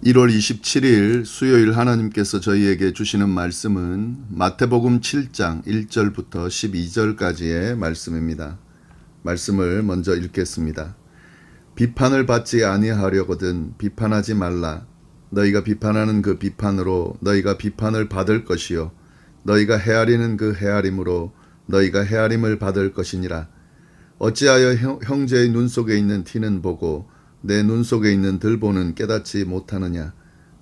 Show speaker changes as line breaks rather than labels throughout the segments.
1월 27일 수요일 하나님께서 저희에게 주시는 말씀은 마태복음 7장 1절부터 12절까지의 말씀입니다. 말씀을 먼저 읽겠습니다. 비판을 받지 아니하려거든 비판하지 말라. 너희가 비판하는 그 비판으로 너희가 비판을 받을 것이요 너희가 헤아리는 그 헤아림으로 너희가 헤아림을 받을 것이니라. 어찌하여 형제의 눈 속에 있는 티는 보고 내 눈 속에 있는 들보는 깨닫지 못하느냐.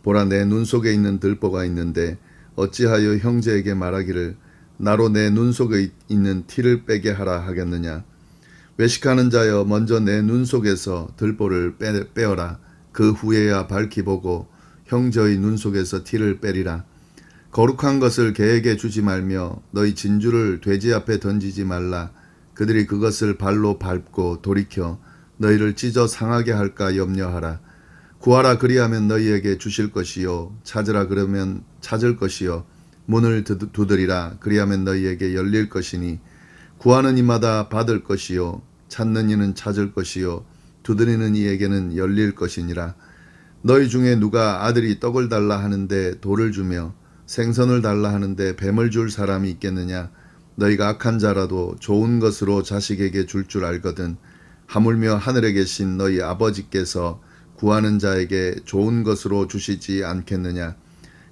보라, 내 눈 속에 있는 들보가 있는데 어찌하여 형제에게 말하기를 나로 내 눈 속에 있는 티를 빼게 하라 하겠느냐. 외식하는 자여, 먼저 내 눈 속에서 들보를 빼어라. 그 후에야 밝히 보고 형제의 눈 속에서 티를 빼리라. 거룩한 것을 개에게 주지 말며 너희 진주를 돼지 앞에 던지지 말라. 그들이 그것을 발로 밟고 돌이켜 너희를 찢어 상하게 할까 염려하라. 구하라, 그리하면 너희에게 주실 것이요 찾으라, 그러면 찾을 것이요 문을 두드리라, 그리하면 너희에게 열릴 것이니 구하는 이마다 받을 것이요 찾는 이는 찾을 것이요 두드리는 이에게는 열릴 것이니라. 너희 중에 누가 아들이 떡을 달라 하는데 돌을 주며 생선을 달라 하는데 뱀을 줄 사람이 있겠느냐. 너희가 악한 자라도 좋은 것으로 자식에게 줄 알거든 하물며 하늘에 계신 너희 아버지께서 구하는 자에게 좋은 것으로 주시지 않겠느냐.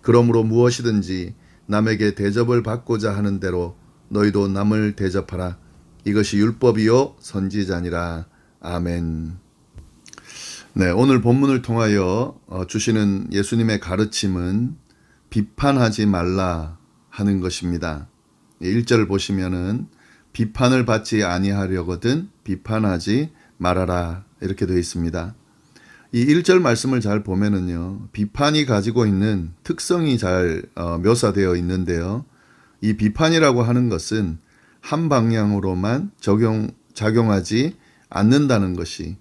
그러므로 무엇이든지 남에게 대접을 받고자 하는 대로 너희도 남을 대접하라. 이것이 율법이요 선지자니라. 아멘. 네, 오늘 본문을 통하여 주시는 예수님의 가르침은 비판하지 말라 하는 것입니다. 1절을 보시면은 비판을 받지 아니하려거든 비판하지 말아라 이렇게 되어 있습니다. 이 1절 말씀을 잘 보면은요, 비판이 가지고 있는 특성이 잘 묘사되어 있는데요. 이 비판이라고 하는 것은 한 방향으로만 작용하지 않는다는 것이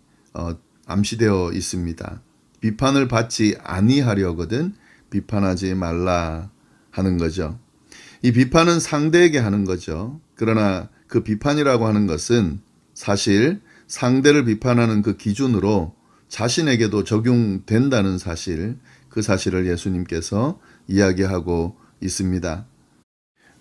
암시되어 있습니다. 비판을 받지 아니하려거든 비판하지 말라 하는 거죠. 이 비판은 상대에게 하는 거죠. 그러나 그 비판이라고 하는 것은 사실 상대를 비판하는 그 기준으로 자신에게도 적용된다는 사실, 그 사실을 예수님께서 이야기하고 있습니다.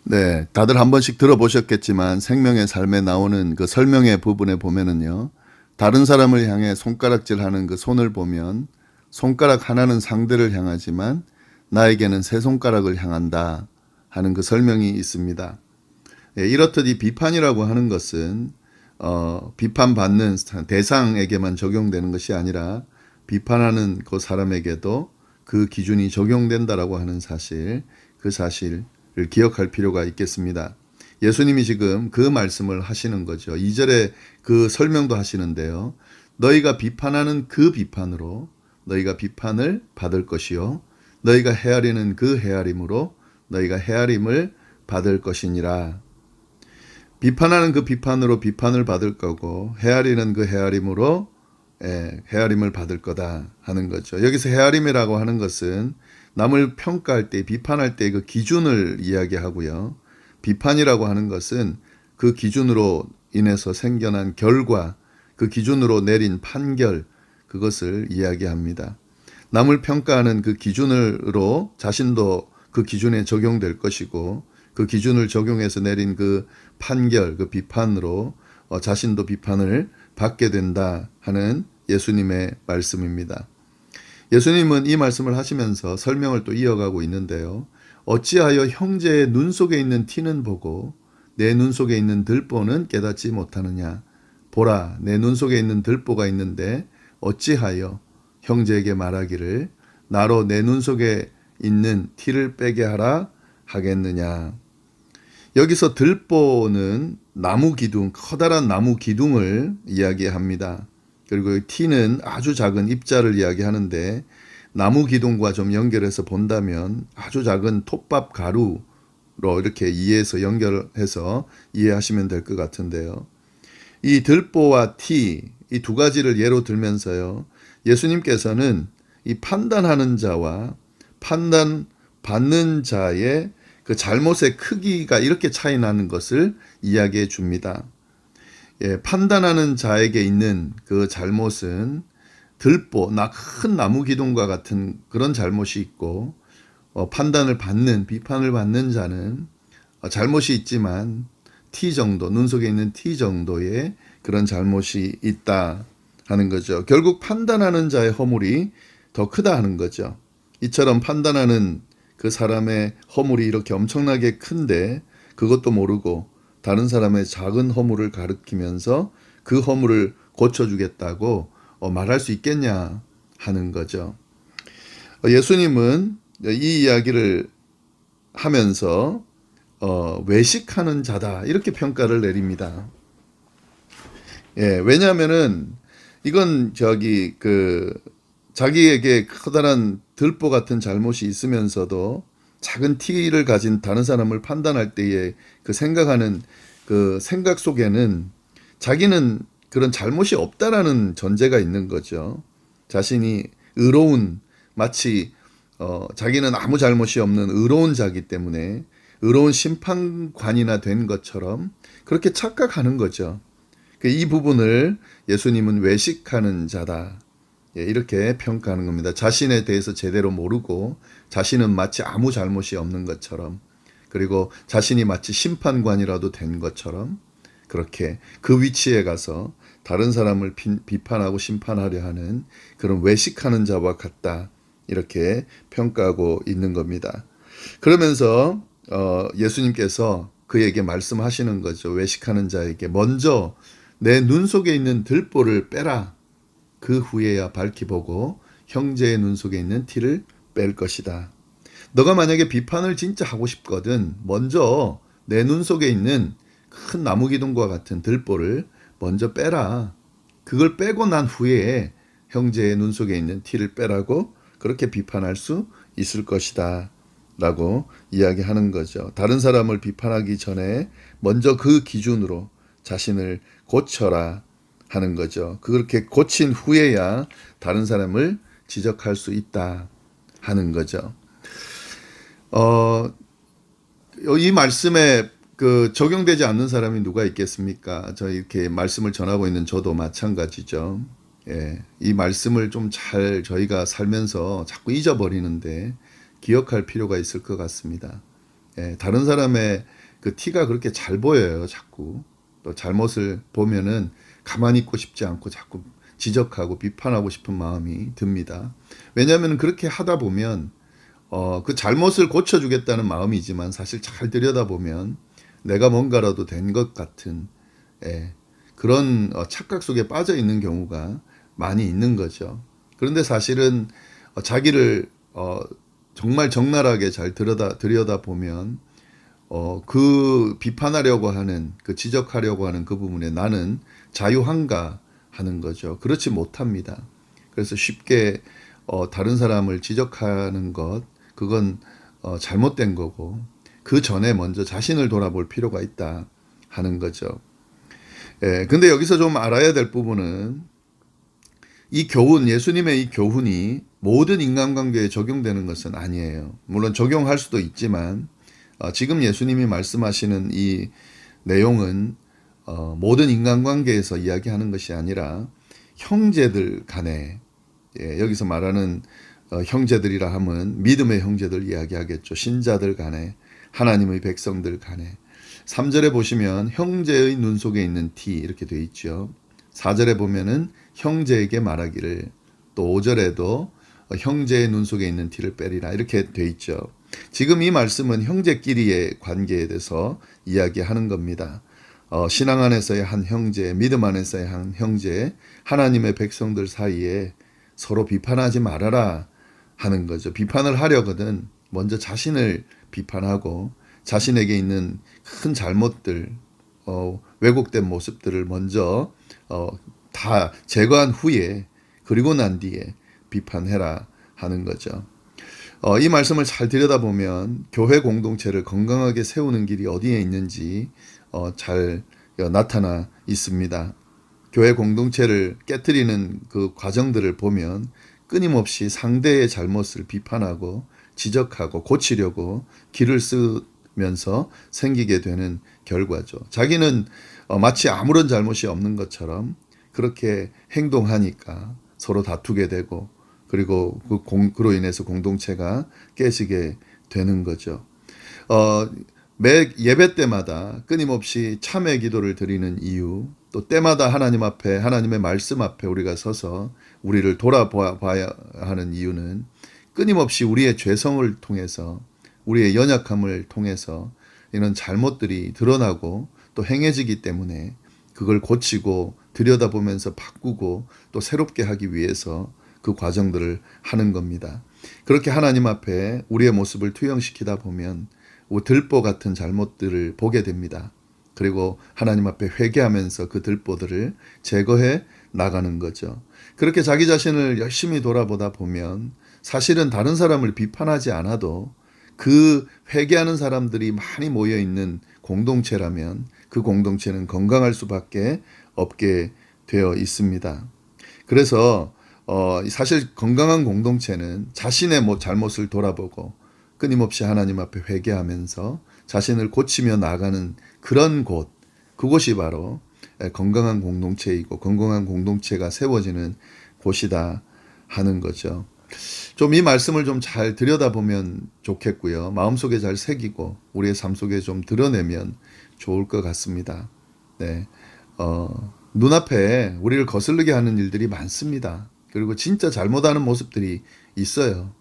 네, 다들 한 번씩 들어보셨겠지만 생명의 삶에 나오는 그 설명의 부분에 보면은요, 다른 사람을 향해 손가락질하는 그 손을 보면 손가락 하나는 상대를 향하지만 나에게는 세 손가락을 향한다 하는 그 설명이 있습니다. 예, 이렇듯 이 비판이라고 하는 것은 비판받는 대상에게만 적용되는 것이 아니라 비판하는 그 사람에게도 그 기준이 적용된다라고 하는 사실, 그 사실을 기억할 필요가 있겠습니다. 예수님이 지금 그 말씀을 하시는 거죠. 2절에 그 설명도 하시는데요. 너희가 비판하는 그 비판으로 너희가 비판을 받을 것이요 너희가 헤아리는 그 헤아림으로 너희가 헤아림을 받을 것이니라. 비판하는 그 비판으로 비판을 받을 거고 헤아리는 그 헤아림으로 헤아림을 받을 거다 하는 거죠. 여기서 헤아림이라고 하는 것은 남을 평가할 때, 비판할 때 그 기준을 이야기하고요. 비판이라고 하는 것은 그 기준으로 인해서 생겨난 결과, 그 기준으로 내린 판결, 그것을 이야기합니다. 남을 평가하는 그 기준으로 자신도 그 기준에 적용될 것이고 그 기준을 적용해서 내린 그 판결, 그 비판으로 자신도 비판을 받게 된다 하는 예수님의 말씀입니다. 예수님은 이 말씀을 하시면서 설명을 또 이어가고 있는데요. 어찌하여 형제의 눈 속에 있는 티는 보고 내 눈 속에 있는 들보는 깨닫지 못하느냐. 보라, 내 눈 속에 있는 들보가 있는데 어찌하여 형제에게 말하기를 나로 내 눈 속에 있는 티를 빼게 하라 하겠느냐. 여기서 들보는 나무 기둥, 커다란 나무 기둥을 이야기합니다. 그리고 티는 아주 작은 입자를 이야기하는데 나무 기둥과 좀 연결해서 본다면 아주 작은 톱밥 가루로 이렇게 이해해서 연결해서 이해하시면 될 것 같은데요. 이 들보와 티, 이 두 가지를 예로 들면서요. 예수님께서는 이 판단하는 자와 판단받는 자의 그 잘못의 크기가 이렇게 차이 나는 것을 이야기해 줍니다. 판단하는 자에게 있는 그 잘못은 들보, 큰 나무 기둥과 같은 그런 잘못이 있고, 판단을 받는, 비판을 받는 자는 잘못이 있지만 T 정도, 눈 속에 있는 T 정도의 그런 잘못이 있다 하는 거죠. 결국 판단하는 자의 허물이 더 크다 하는 거죠. 이처럼 판단하는 그 사람의 허물이 이렇게 엄청나게 큰데 그것도 모르고 다른 사람의 작은 허물을 가리키면서 그 허물을 고쳐주겠다고 말할 수 있겠냐 하는 거죠. 예수님은 이 이야기를 하면서 외식하는 자다 이렇게 평가를 내립니다. 예, 왜냐하면은 이건 자기에게 커다란 들보 같은 잘못이 있으면서도 작은 티를 가진 다른 사람을 판단할 때에 그 생각하는 그 생각 속에는 자기는 그런 잘못이 없다라는 전제가 있는 거죠. 자신이 의로운, 마치 자기는 아무 잘못이 없는 의로운 자기 때문에 의로운 심판관이나 된 것처럼 그렇게 착각하는 거죠. 이 부분을 예수님은 외식하는 자다, 이렇게 평가하는 겁니다. 자신에 대해서 제대로 모르고 자신은 마치 아무 잘못이 없는 것처럼, 그리고 자신이 마치 심판관이라도 된 것처럼 그렇게 그 위치에 가서 다른 사람을 비판하고 심판하려 하는 그런 외식하는 자와 같다, 이렇게 평가하고 있는 겁니다. 그러면서 예수님께서 그에게 말씀하시는 거죠. 외식하는 자에게 먼저 내 눈 속에 있는 들보를 빼라. 그 후에야 밝히 보고 형제의 눈 속에 있는 티를 뺄 것이다. 너가 만약에 비판을 진짜 하고 싶거든 먼저 내 눈 속에 있는 큰 나무 기둥과 같은 들보를 먼저 빼라. 그걸 빼고 난 후에 형제의 눈 속에 있는 티를 빼라고 그렇게 비판할 수 있을 것이다 라고 이야기하는 거죠. 다른 사람을 비판하기 전에 먼저 그 기준으로 자신을 고쳐라 하는 거죠. 그렇게 고친 후에야 다른 사람을 지적할 수 있다 하는 거죠. 이 말씀에 적용되지 않는 사람이 누가 있겠습니까? 저 이렇게 말씀을 전하고 있는 저도 마찬가지죠. 예, 이 말씀을 좀 잘 저희가 살면서 자꾸 잊어버리는데 기억할 필요가 있을 것 같습니다. 예, 다른 사람의 그 티가 그렇게 잘 보여요. 자꾸 또 잘못을 보면은 가만히 있고 싶지 않고 자꾸 지적하고 비판하고 싶은 마음이 듭니다. 왜냐하면 그렇게 하다 보면 그 잘못을 고쳐주겠다는 마음이지만 사실 잘 들여다보면 내가 뭔가라도 된 것 같은 그런 착각 속에 빠져 있는 경우가 많이 있는 거죠. 그런데 사실은 자기를 정말 적나라하게 잘 들여다보면 그 비판하려고 하는, 그 지적하려고 하는 그 부분에 나는 자유한가 하는 거죠. 그렇지 못합니다. 그래서 쉽게 다른 사람을 지적하는 것, 그건 잘못된 거고 그 전에 먼저 자신을 돌아볼 필요가 있다 하는 거죠. 근데 여기서 좀 알아야 될 부분은 이 교훈, 예수님의 이 교훈이 모든 인간관계에 적용되는 것은 아니에요. 물론 적용할 수도 있지만 지금 예수님이 말씀하시는 이 내용은 모든 인간관계에서 이야기하는 것이 아니라 형제들 간에, 여기서 말하는 형제들이라 하면 믿음의 형제들 이야기하겠죠. 신자들 간에, 하나님의 백성들 간에. 3절에 보시면 형제의 눈 속에 있는 티 이렇게 되어 있죠. 4절에 보면은 형제에게 말하기를, 또 5절에도 형제의 눈 속에 있는 티를 빼리라 이렇게 되어 있죠. 지금 이 말씀은 형제끼리의 관계에 대해서 이야기하는 겁니다. 신앙 안에서의 한 형제, 믿음 안에서의 한 형제, 하나님의 백성들 사이에 서로 비판하지 말아라 하는 거죠. 비판을 하려거든 먼저 자신을 비판하고 자신에게 있는 큰 잘못들, 왜곡된 모습들을 먼저 다 제거한 후에, 그리고 난 뒤에 비판해라 하는 거죠. 이 말씀을 잘 들여다보면 교회 공동체를 건강하게 세우는 길이 어디에 있는지 잘 나타나 있습니다. 교회 공동체를 깨트리는 그 과정들을 보면 끊임없이 상대의 잘못을 비판하고 지적하고 고치려고 길을 쓰면서 생기게 되는 결과죠. 자기는 마치 아무런 잘못이 없는 것처럼 그렇게 행동하니까 서로 다투게 되고 그리고 그로 인해서 공동체가 깨지게 되는 거죠. 매 예배 때마다 끊임없이 참회 기도를 드리는 이유, 또 때마다 하나님 앞에 하나님의 말씀 앞에 우리가 서서 우리를 돌아봐야 하는 이유는 끊임없이 우리의 죄성을 통해서 우리의 연약함을 통해서 이런 잘못들이 드러나고 또 행해지기 때문에 그걸 고치고 들여다보면서 바꾸고 또 새롭게 하기 위해서 그 과정들을 하는 겁니다. 그렇게 하나님 앞에 우리의 모습을 투영시키다 보면 들보 같은 잘못들을 보게 됩니다. 그리고 하나님 앞에 회개하면서 그 들보들을 제거해 나가는 거죠. 그렇게 자기 자신을 열심히 돌아보다 보면 사실은 다른 사람을 비판하지 않아도 그 회개하는 사람들이 많이 모여 있는 공동체라면 그 공동체는 건강할 수밖에 없게 되어 있습니다. 그래서 사실 건강한 공동체는 자신의 잘못을 돌아보고 끊임없이 하나님 앞에 회개하면서 자신을 고치며 나가는 그런 곳, 그곳이 바로 건강한 공동체이고 건강한 공동체가 세워지는 곳이다 하는 거죠. 좀 이 말씀을 좀 잘 들여다보면 좋겠고요. 마음속에 잘 새기고 우리의 삶 속에 좀 드러내면 좋을 것 같습니다. 네, 눈앞에 우리를 거슬리게 하는 일들이 많습니다. 그리고 진짜 잘못하는 모습들이 있어요.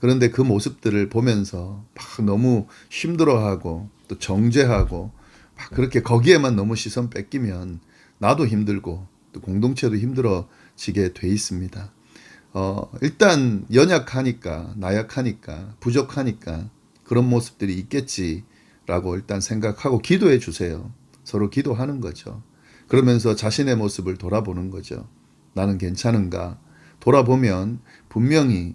그런데 그 모습들을 보면서 막 너무 힘들어하고 또 정죄하고 막 그렇게 거기에만 너무 시선 뺏기면 나도 힘들고 또 공동체도 힘들어지게 돼 있습니다. 일단 연약하니까, 나약하니까, 부족하니까 그런 모습들이 있겠지라고 일단 생각하고 기도해 주세요. 서로 기도하는 거죠. 그러면서 자신의 모습을 돌아보는 거죠. 나는 괜찮은가? 돌아보면 분명히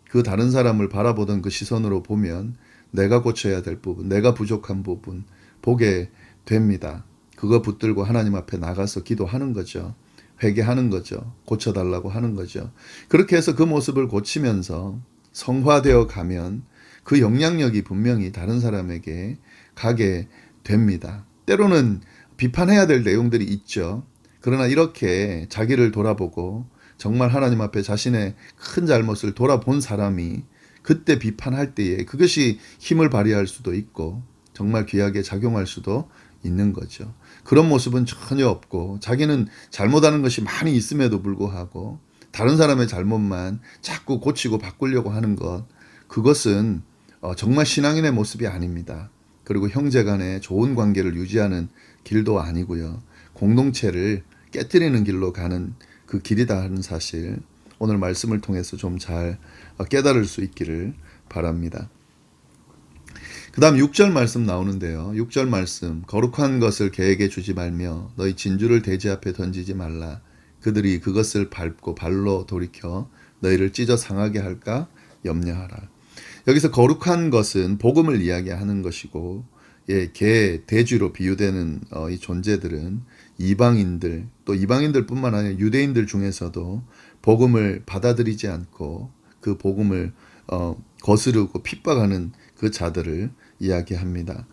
그 다른 사람을 바라보던 그 시선으로 보면 내가 고쳐야 될 부분, 내가 부족한 부분 보게 됩니다. 그거 붙들고 하나님 앞에 나가서 기도하는 거죠. 회개하는 거죠. 고쳐달라고 하는 거죠. 그렇게 해서 그 모습을 고치면서 성화되어 가면 그 영향력이 분명히 다른 사람에게 가게 됩니다. 때로는 비판해야 될 내용들이 있죠. 그러나 이렇게 자기를 돌아보고 정말 하나님 앞에 자신의 큰 잘못을 돌아본 사람이 그때 비판할 때에 그것이 힘을 발휘할 수도 있고 정말 귀하게 작용할 수도 있는 거죠. 그런 모습은 전혀 없고 자기는 잘못하는 것이 많이 있음에도 불구하고 다른 사람의 잘못만 자꾸 고치고 바꾸려고 하는 것, 그것은 정말 신앙인의 모습이 아닙니다. 그리고 형제 간의 좋은 관계를 유지하는 길도 아니고요. 공동체를 깨뜨리는 길로 가는 그 길이다 하는 사실, 오늘 말씀을 통해서 좀 잘 깨달을 수 있기를 바랍니다. 그 다음 6절 말씀 나오는데요. 6절 말씀, 거룩한 것을 개에게 주지 말며 너희 진주를 돼지 앞에 던지지 말라. 그들이 그것을 밟고 발로 돌이켜 너희를 찢어 상하게 할까 염려하라. 여기서 거룩한 것은 복음을 이야기하는 것이고, 개, 돼지로 비유되는 이 존재들은 이방인들, 또 이방인들뿐만 아니라 유대인들 중에서도 복음을 받아들이지 않고 그 복음을 거스르고 핍박하는 그 자들을 이야기합니다.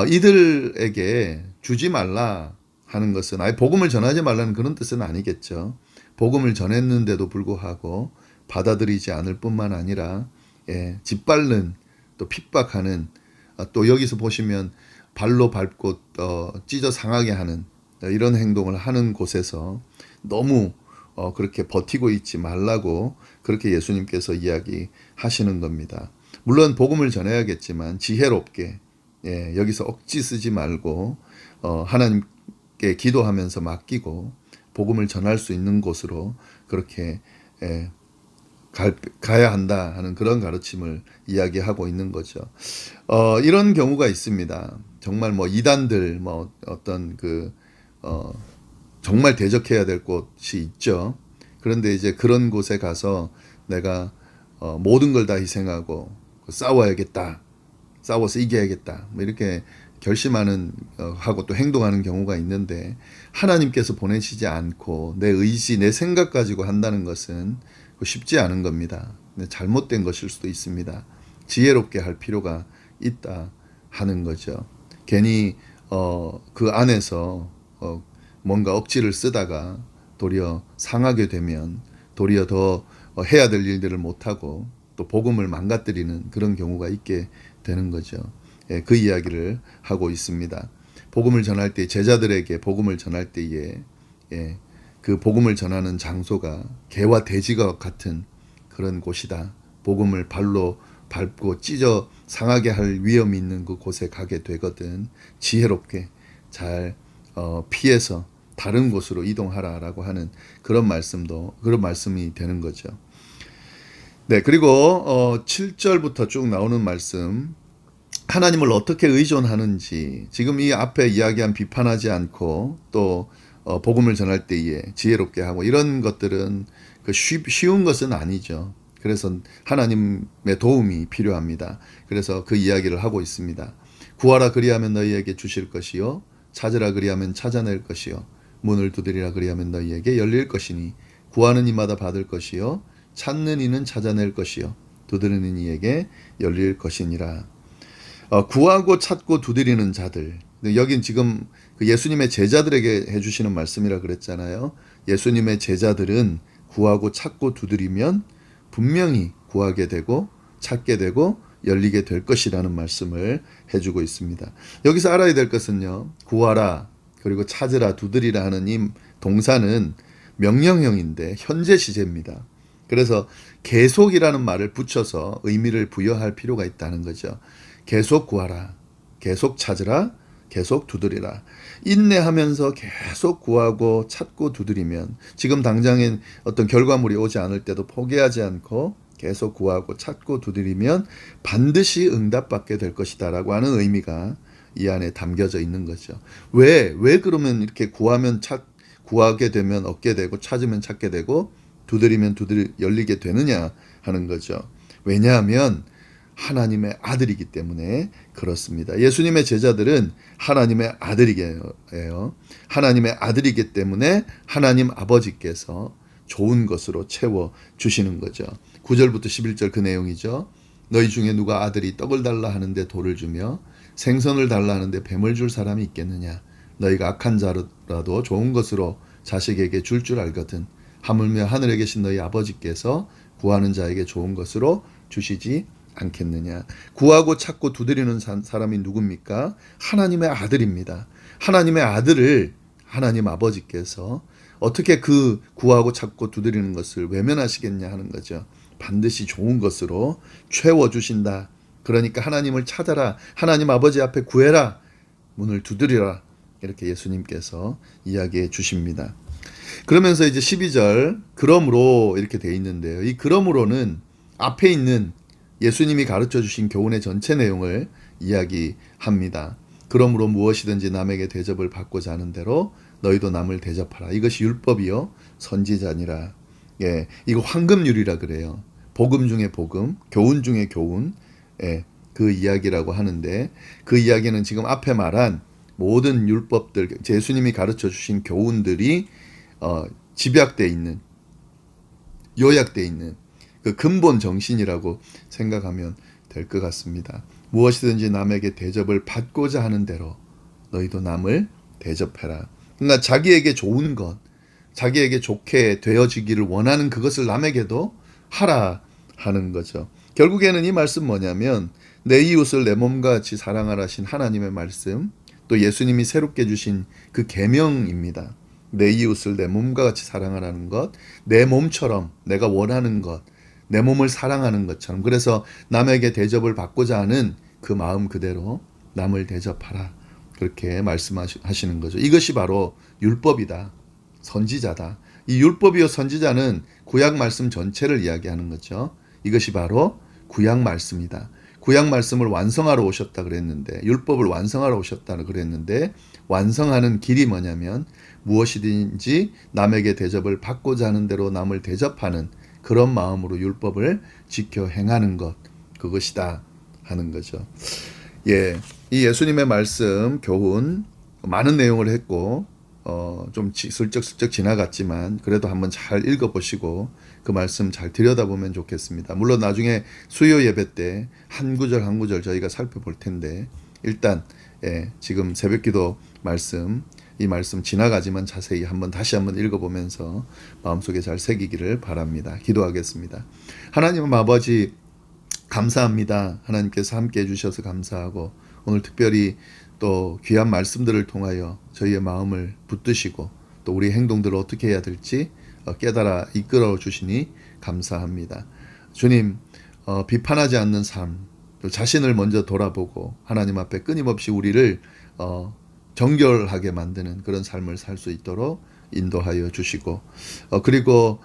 이들에게 주지 말라 하는 것은 아예 복음을 전하지 말라는 그런 뜻은 아니겠죠. 복음을 전했는데도 불구하고 받아들이지 않을 뿐만 아니라 짓밟는, 또 핍박하는, 또 여기서 보시면 발로 밟고 찢어 상하게 하는 이런 행동을 하는 곳에서 너무 그렇게 버티고 있지 말라고 그렇게 예수님께서 이야기하시는 겁니다. 물론 복음을 전해야겠지만 지혜롭게, 여기서 억지 쓰지 말고 하나님께 기도하면서 맡기고 복음을 전할 수 있는 곳으로 그렇게 가야 한다 하는 그런 가르침을 이야기하고 있는 거죠. 이런 경우가 있습니다. 정말 이단들 어떤 정말 대적해야 될 곳이 있죠. 그런데 이제 그런 곳에 가서 내가 모든 걸 다 희생하고 싸워야겠다, 싸워서 이겨야겠다, 이렇게 결심하는 하고 또 행동하는 경우가 있는데, 하나님께서 보내시지 않고 내 의지, 내 생각 가지고 한다는 것은 쉽지 않은 겁니다. 잘못된 것일 수도 있습니다. 지혜롭게 할 필요가 있다 하는 거죠. 괜히 그 안에서 뭔가 억지를 쓰다가 도리어 상하게 되면 도리어 더 해야 될 일들을 못하고 또 복음을 망가뜨리는 그런 경우가 있게 되는 거죠. 예, 그 이야기를 하고 있습니다. 복음을 전할 때 제자들에게 복음을 전할 때에 예, 그 복음을 전하는 장소가 개와 돼지가 같은 그런 곳이다. 복음을 발로 밟고 찢어 상하게 할 위험이 있는 그 곳에 가게 되거든 지혜롭게 잘 피해서 다른 곳으로 이동하라라고 하는 그런 말씀이 되는 거죠. 네, 그리고 7절부터 쭉 나오는 말씀, 하나님을 어떻게 의존하는지, 지금 이 앞에 이야기한 비판하지 않고 또 복음을 전할 때에 지혜롭게 하고 이런 것들은 쉬운 것은 아니죠. 그래서 하나님의 도움이 필요합니다. 그래서 그 이야기를 하고 있습니다. 구하라 그리하면 너희에게 주실 것이요 찾으라 그리하면 찾아낼 것이요 문을 두드리라 그리하면 너희에게 열릴 것이니 구하는 이마다 받을 것이요 찾는 이는 찾아낼 것이요 두드리는 이에게 열릴 것이니라. 구하고 찾고 두드리는 자들, 여긴 지금 그 예수님의 제자들에게 해주시는 말씀이라 그랬잖아요. 예수님의 제자들은 구하고 찾고 두드리면 분명히 구하게 되고 찾게 되고 열리게 될 것이라는 말씀을 해주고 있습니다. 여기서 알아야 될 것은요, 구하라 그리고 찾으라 두드리라 하는 이 동사는 명령형인데 현재 시제입니다. 그래서 계속이라는 말을 붙여서 의미를 부여할 필요가 있다는 거죠. 계속 구하라, 계속 찾으라, 계속 두드리라. 인내하면서 계속 구하고 찾고 두드리면 지금 당장엔 어떤 결과물이 오지 않을 때도 포기하지 않고 계속 구하고 찾고 두드리면 반드시 응답받게 될 것이다 라고 하는 의미가 이 안에 담겨져 있는 거죠. 왜 그러면 이렇게 구하게 되면 얻게 되고 찾으면 찾게 되고 두드리면 열리게 되느냐 하는 거죠. 왜냐하면 하나님의 아들이기 때문에 그렇습니다. 예수님의 제자들은 하나님의 아들이에요. 하나님의 아들이기 때문에 하나님 아버지께서 좋은 것으로 채워주시는 거죠. 9절부터 11절 그 내용이죠. 너희 중에 누가 아들이 떡을 달라 하는데 돌을 주며 생선을 달라 하는데 뱀을 줄 사람이 있겠느냐. 너희가 악한 자라도 좋은 것으로 자식에게 줄 알거든. 하물며 하늘에 계신 너희 아버지께서 구하는 자에게 좋은 것으로 주시지 않겠느냐. 구하고 찾고 두드리는 사람이 누굽니까? 하나님의 아들입니다. 하나님의 아들을 하나님 아버지께서 어떻게 그 구하고 찾고 두드리는 것을 외면하시겠냐 하는 거죠. 반드시 좋은 것으로 채워주신다. 그러니까 하나님을 찾아라. 하나님 아버지 앞에 구해라. 문을 두드리라. 이렇게 예수님께서 이야기해 주십니다. 그러면서 이제 12절 그러므로 이렇게 돼 있는데요. 이 그러므로는 앞에 있는 예수님이 가르쳐 주신 교훈의 전체 내용을 이야기합니다. 그러므로 무엇이든지 남에게 대접을 받고자 하는 대로 너희도 남을 대접하라. 이것이 율법이요 선지자니라. 예, 이거 황금률이라 그래요. 복음 중에 복음, 교훈 중에 교훈. 예, 그 이야기라고 하는데 그 이야기는 지금 앞에 말한 모든 율법들, 예수님이 가르쳐 주신 교훈들이 집약되어 있는, 요약되어 있는 그 근본 정신이라고 생각하면 될 것 같습니다. 무엇이든지 남에게 대접을 받고자 하는 대로 너희도 남을 대접해라. 그러니까 자기에게 좋은 것, 자기에게 좋게 되어지기를 원하는 그것을 남에게도 하라 하는 거죠. 결국에는 이 말씀 뭐냐면 내 이웃을 내 몸과 같이 사랑하라 하신 하나님의 말씀, 또 예수님이 새롭게 주신 그 계명입니다. 내 이웃을 내 몸과 같이 사랑하라는 것, 내 몸처럼 내가 원하는 것, 내 몸을 사랑하는 것처럼. 그래서 남에게 대접을 받고자 하는 그 마음 그대로 남을 대접하라. 그렇게 말씀하시는 거죠. 이것이 바로 율법이다. 선지자다. 이 율법이요 선지자는 구약 말씀 전체를 이야기하는 거죠. 이것이 바로 구약 말씀이다. 구약 말씀을 완성하러 오셨다 그랬는데, 율법을 완성하러 오셨다 그랬는데, 완성하는 길이 뭐냐면 무엇이든지 남에게 대접을 받고자 하는 대로 남을 대접하는 그런 마음으로 율법을 지켜 행하는 것, 그것이다 하는 거죠. 예, 이 예수님의 말씀 교훈 많은 내용을 했고 좀 슬쩍슬쩍 지나갔지만 그래도 한번 잘 읽어보시고 그 말씀 잘 들여다보면 좋겠습니다. 물론 나중에 수요 예배 때 한 구절 한 구절 저희가 살펴볼 텐데 일단 지금 새벽기도 말씀 이 말씀 지나가지만 자세히 다시 한번 읽어보면서 마음속에 잘 새기기를 바랍니다. 기도하겠습니다. 하나님 아버지, 감사합니다. 하나님께서 함께 해주셔서 감사하고, 오늘 특별히 또 귀한 말씀들을 통하여 저희의 마음을 붙드시고 또 우리 행동들을 어떻게 해야 될지 깨달아 이끌어 주시니 감사합니다. 주님, 비판하지 않는 삶, 또 자신을 먼저 돌아보고 하나님 앞에 끊임없이 우리를 정결하게 만드는 그런 삶을 살 수 있도록 인도하여 주시고, 그리고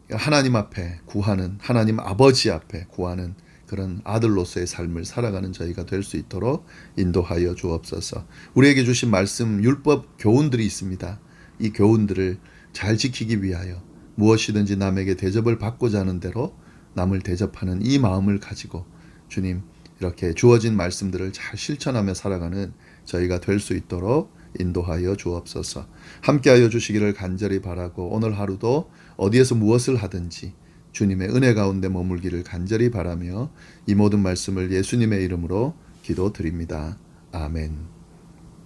하나님 앞에 구하는, 하나님 아버지 앞에 구하는 그런 아들로서의 삶을 살아가는 저희가 될 수 있도록 인도하여 주옵소서. 우리에게 주신 말씀, 율법 교훈들이 있습니다. 이 교훈들을 잘 지키기 위하여 무엇이든지 남에게 대접을 받고자 하는 대로 남을 대접하는 이 마음을 가지고 주님, 이렇게 주어진 말씀들을 잘 실천하며 살아가는 저희가 될 수 있도록 인도하여 주옵소서. 함께하여 주시기를 간절히 바라고, 오늘 하루도 어디에서 무엇을 하든지 주님의 은혜 가운데 머물기를 간절히 바라며 이 모든 말씀을 예수님의 이름으로 기도드립니다. 아멘.